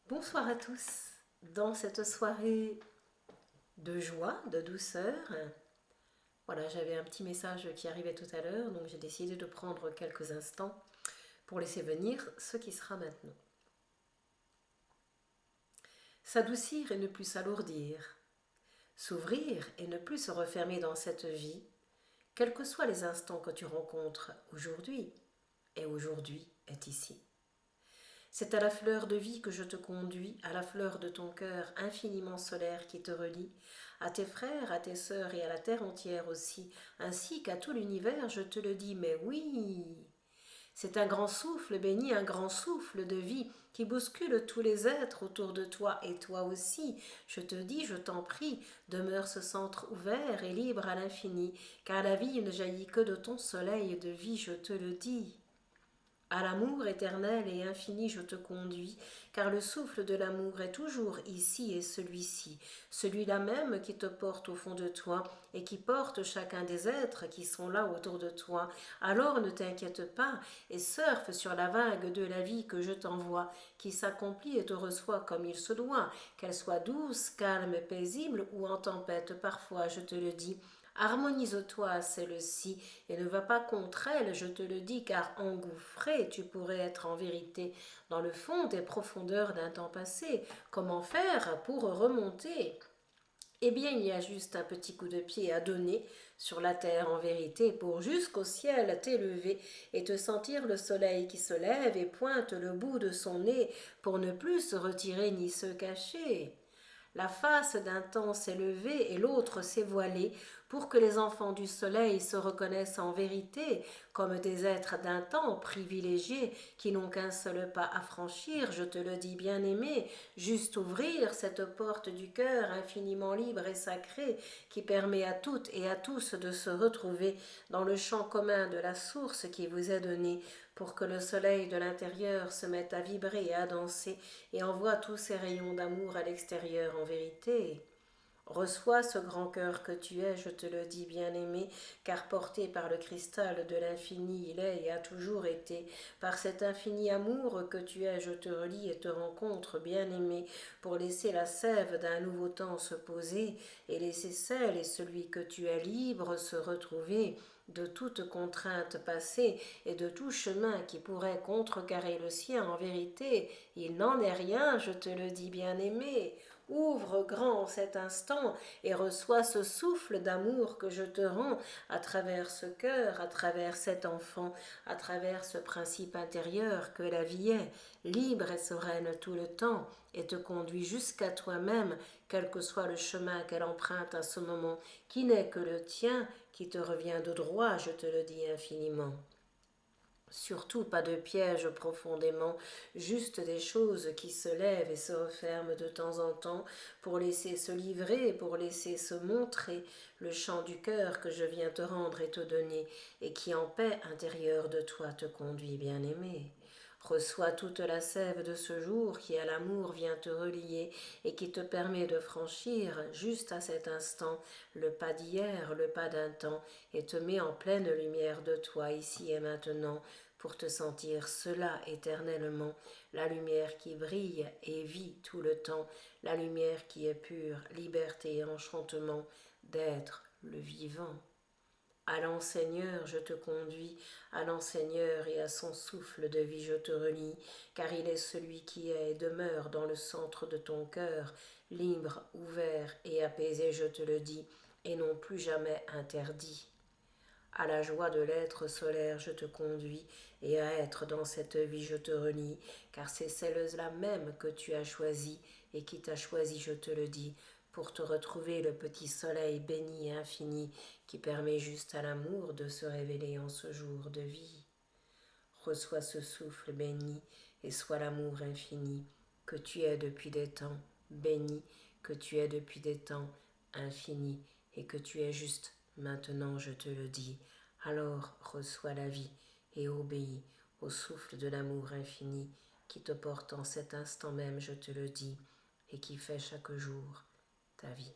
Bonsoir à tous. Dans cette soirée de joie, de douceur, voilà, j'avais un petit message qui arrivait tout à l'heure, donc j'ai décidé de prendre quelques instants pour laisser venir ce qui sera maintenant. S'adoucir et ne plus s'alourdir, s'ouvrir et ne plus se refermer dans cette vie, quels que soient les instants que tu rencontres aujourd'hui, et aujourd'hui est ici. C'est à la fleur de vie que je te conduis, à la fleur de ton cœur infiniment solaire qui te relie, à tes frères, à tes sœurs et à la terre entière aussi, ainsi qu'à tout l'univers, je te le dis, mais oui. C'est un grand souffle béni, un grand souffle de vie qui bouscule tous les êtres autour de toi et toi aussi. Je te dis, je t'en prie, demeure ce centre ouvert et libre à l'infini, car la vie ne jaillit que de ton soleil de vie, je te le dis. À l'amour éternel et infini je te conduis, car le souffle de l'amour est toujours ici et celui-ci, celui-là même qui te porte au fond de toi et qui porte chacun des êtres qui sont là autour de toi. Alors ne t'inquiète pas et surfe sur la vague de la vie que je t'envoie, qui s'accomplit et te reçoit comme il se doit, qu'elle soit douce, calme, paisible ou en tempête parfois, je te le dis. Harmonise-toi à celle-ci et ne va pas contre elle, je te le dis, car engouffré tu pourrais être en vérité dans le fond des profondeurs d'un temps passé. Comment faire pour remonter? Eh bien, il y a juste un petit coup de pied à donner sur la terre en vérité pour jusqu'au ciel t'élever et te sentir le soleil qui se lève et pointe le bout de son nez pour ne plus se retirer ni se cacher. La face d'un temps s'est levée et l'autre s'est voilée pour que les enfants du soleil se reconnaissent en vérité comme des êtres d'un temps privilégiés qui n'ont qu'un seul pas à franchir, je te le dis bien-aimé, juste ouvrir cette porte du cœur infiniment libre et sacrée qui permet à toutes et à tous de se retrouver dans le champ commun de la source qui vous est donnée pour que le soleil de l'intérieur se mette à vibrer et à danser et envoie tous ses rayons d'amour à l'extérieur en vérité. Reçois ce grand cœur que tu es, je te le dis bien-aimé, car porté par le cristal de l'infini, il est et a toujours été. Par cet infini amour que tu es, je te relie et te rencontre, bien-aimé, pour laisser la sève d'un nouveau temps se poser et laisser celle et celui que tu es libre se retrouver de toute contrainte passée et de tout chemin qui pourrait contrecarrer le sien. En vérité, il n'en est rien, je te le dis bien-aimé. Ouvre grand cet instant et reçois ce souffle d'amour que je te rends à travers ce cœur, à travers cet enfant, à travers ce principe intérieur que la vie est, libre et sereine tout le temps, et te conduit jusqu'à toi-même, quel que soit le chemin qu'elle emprunte à ce moment, qui n'est que le tien, qui te revient de droit, je te le dis infiniment. Surtout pas de pièges profondément, juste des choses qui se lèvent et se referment de temps en temps pour laisser se livrer, pour laisser se montrer le chant du cœur que je viens te rendre et te donner et qui en paix intérieure de toi te conduit bien-aimé. Reçois toute la sève de ce jour qui à l'amour vient te relier et qui te permet de franchir juste à cet instant le pas d'hier, le pas d'un temps et te met en pleine lumière de toi ici et maintenant pour te sentir cela éternellement, la lumière qui brille et vit tout le temps, la lumière qui est pure, liberté et enchantement d'être le vivant. Allant Seigneur, je te conduis, allant Seigneur, et à son souffle de vie je te relie, car il est celui qui est et demeure dans le centre de ton cœur, libre, ouvert et apaisé, je te le dis, et non plus jamais interdit. À la joie de l'être solaire je te conduis, et à être dans cette vie je te relie, car c'est celle-là même que tu as choisie, et qui t'a choisi, je te le dis, pour te retrouver le petit soleil béni et infini qui permet juste à l'amour de se révéler en ce jour de vie. Reçois ce souffle béni et sois l'amour infini que tu es depuis des temps, béni que tu es depuis des temps, infini, et que tu es juste maintenant, je te le dis. Alors reçois la vie et obéis au souffle de l'amour infini qui te porte en cet instant même, je te le dis, et qui fait chaque jour ta vie.